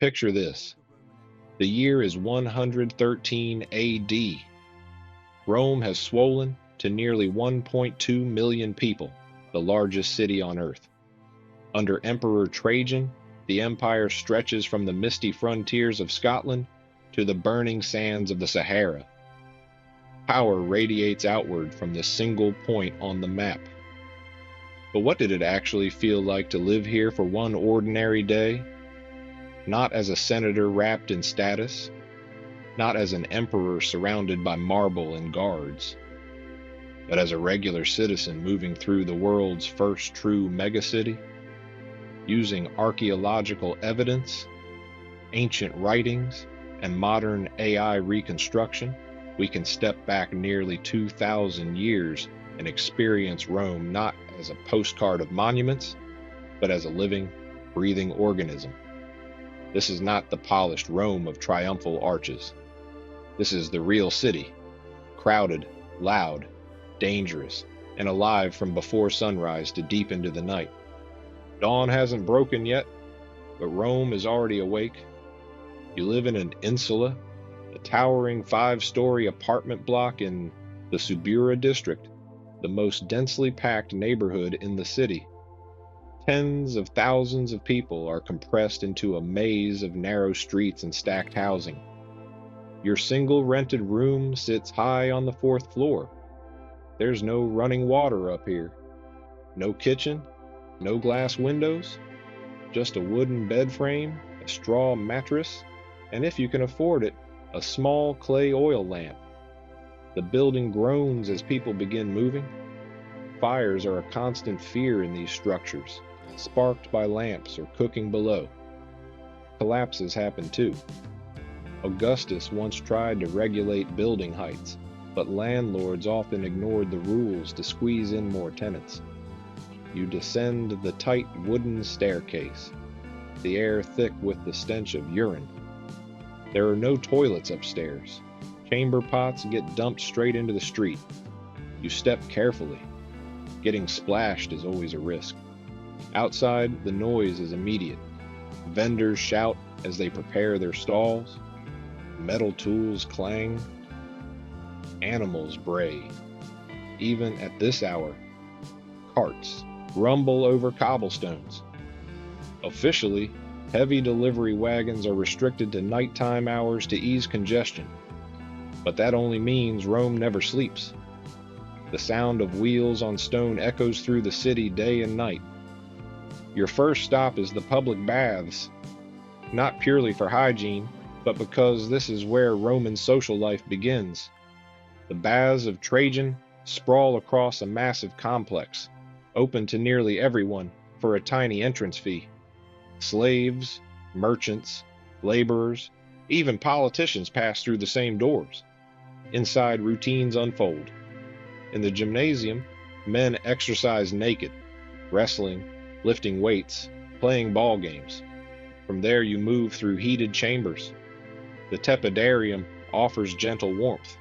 Picture this. The year is 113 AD. Rome has swollen to nearly 1.2 million people, the largest city on earth. Under Emperor Trajan, the empire stretches from the misty frontiers of Scotland to the burning sands of the Sahara. Power radiates outward from this single point on the map. But what did it actually feel like to live here for one ordinary day? Not as a senator wrapped in status, not as an emperor surrounded by marble and guards, but as a regular citizen moving through the world's first true megacity, using archaeological evidence, ancient writings, and modern AI reconstruction. We can step back nearly 2,000 years and experience Rome not as a postcard of monuments, but as a living, breathing organism. This is not the polished Rome of triumphal arches. This is the real city, crowded, loud, dangerous, and alive from before sunrise to deep into the night. Dawn hasn't broken yet, but Rome is already awake. You live in an insula, a towering 5-story apartment block in the Subura district, the most densely packed neighborhood in the city. Tens of thousands of people are compressed into a maze of narrow streets and stacked housing. Your single rented room sits high on the 4th floor. There's no running water up here. No kitchen, no glass windows, just a wooden bed frame, a straw mattress, and if you can afford it, a small clay oil lamp. The building groans as people begin moving. Fires are a constant fear in these structures, sparked by lamps or cooking below. Collapses happen too. Augustus once tried to regulate building heights, but landlords often ignored the rules to squeeze in more tenants. You descend the tight wooden staircase, the air thick with the stench of urine. There are no toilets upstairs. Chamber pots get dumped straight into the street. You step carefully. Getting splashed is always a risk. Outside, the noise is immediate. Vendors shout as they prepare their stalls. Metal tools clang. Animals bray. Even at this hour, carts rumble over cobblestones. Officially, heavy delivery wagons are restricted to nighttime hours to ease congestion. But that only means Rome never sleeps. The sound of wheels on stone echoes through the city day and night. Your first stop is the public baths, not purely for hygiene, but because this is where Roman social life begins. The baths of Trajan sprawl across a massive complex, open to nearly everyone for a tiny entrance fee. Slaves, merchants, laborers, even politicians pass through the same doors. Inside, routines unfold. In the gymnasium, men exercise naked, wrestling, lifting weights, playing ball games. From there you move through heated chambers. The tepidarium offers gentle warmth.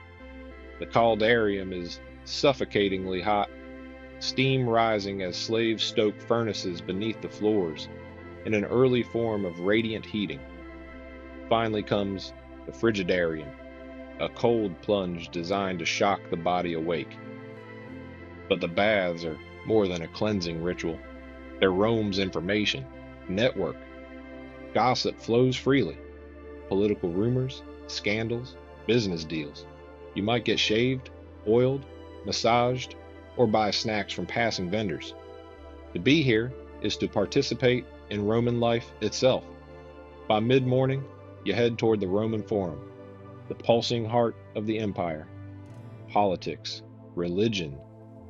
The caldarium is suffocatingly hot, steam rising as slaves stoke furnaces beneath the floors in an early form of radiant heating. Finally comes the frigidarium, a cold plunge designed to shock the body awake. But the baths are more than a cleansing ritual. They're Rome's information network. Gossip flows freely. Political rumors, scandals, business deals. You might get shaved, oiled, massaged, or buy snacks from passing vendors. To be here is to participate in Roman life itself. By mid-morning, you head toward the Roman Forum, the pulsing heart of the empire. Politics, religion,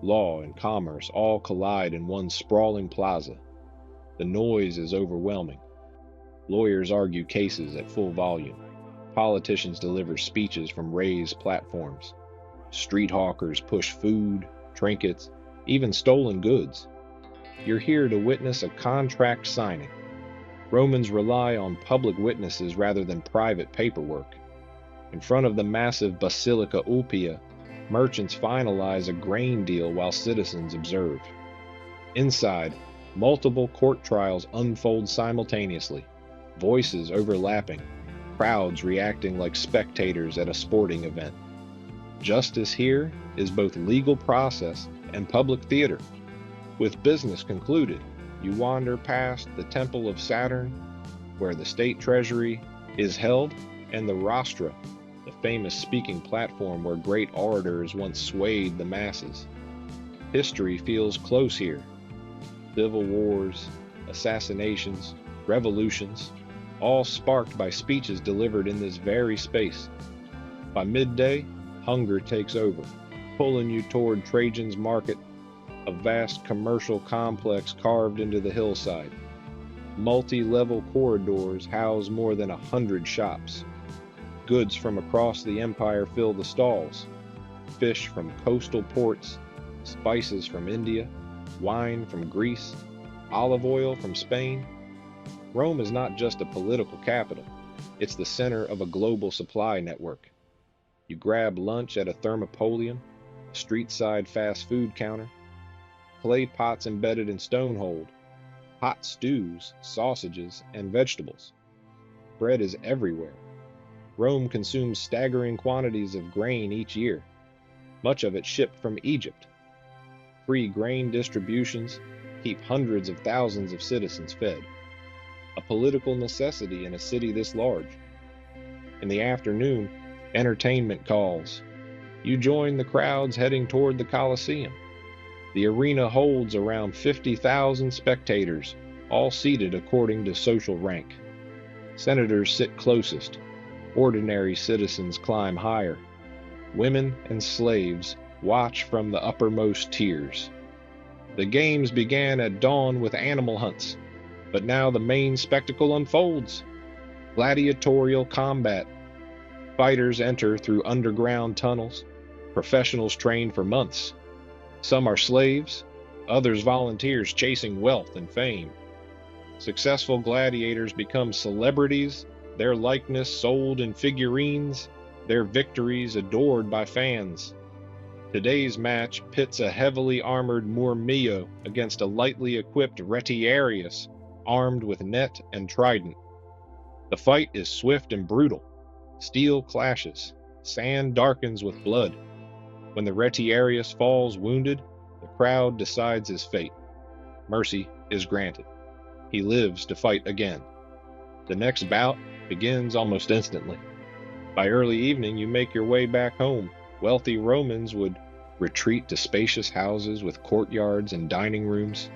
law, and commerce all collide in one sprawling plaza. The noise is overwhelming. Lawyers argue cases at full volume. Politicians deliver speeches from raised platforms. Street hawkers push food, trinkets, even stolen goods. You're here to witness a contract signing. Romans rely on public witnesses rather than private paperwork. In front of the massive Basilica Ulpia, merchants finalize a grain deal while citizens observe. Inside, multiple court trials unfold simultaneously. voices overlapping, crowds reacting like spectators at a sporting event. Justice here is both legal process and public theater. With business concluded, you wander past the Temple of Saturn, where the state treasury is held, and the Rostra, the famous speaking platform where great orators once swayed the masses. History feels close here. Civil wars, assassinations, revolutions, all sparked by speeches delivered in this very space. By midday, hunger takes over, pulling you toward Trajan's Market, a vast commercial complex carved into the hillside. Multi-level corridors house more than 100 shops. Goods from across the empire fill the stalls. Fish from coastal ports, spices from India, wine from Greece, olive oil from Spain. Rome is not just a political capital, it's the center of a global supply network. You grab lunch at a Thermopolium, a street-side fast food counter, clay pots embedded in stone hold, hot stews, sausages, and vegetables. Bread is everywhere. Rome consumes staggering quantities of grain each year, much of it shipped from Egypt. Free grain distributions keep hundreds of thousands of citizens fed, a political necessity in a city this large. In the afternoon, entertainment calls. You join the crowds heading toward the Colosseum. The arena holds around 50,000 spectators, all seated according to social rank. Senators sit closest. Ordinary citizens climb higher. Women and slaves watch from the uppermost tiers. The games began at dawn with animal hunts, but now the main spectacle unfolds. Gladiatorial combat. Fighters enter through underground tunnels. Professionals train for months. Some are slaves, others volunteers chasing wealth and fame. Successful gladiators become celebrities, their likeness sold in figurines, their victories adored by fans. Today's match pits a heavily armored Murmillo against a lightly equipped Retiarius, armed with net and trident. The fight is swift and brutal. Steel clashes, sand darkens with blood. When the Retiarius falls wounded, the crowd decides his fate. Mercy is granted. He lives to fight again. The next bout begins almost instantly. By early evening, you make your way back home. Wealthy Romans would retreat to spacious houses with courtyards and dining rooms.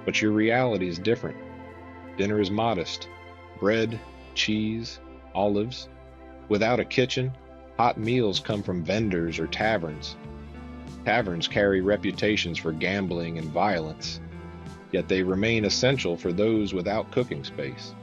But your reality is different. Dinner is modest. Bread, cheese, olives. Without a kitchen, hot meals come from vendors or taverns. Taverns carry reputations for gambling and violence, yet they remain essential for those without cooking space.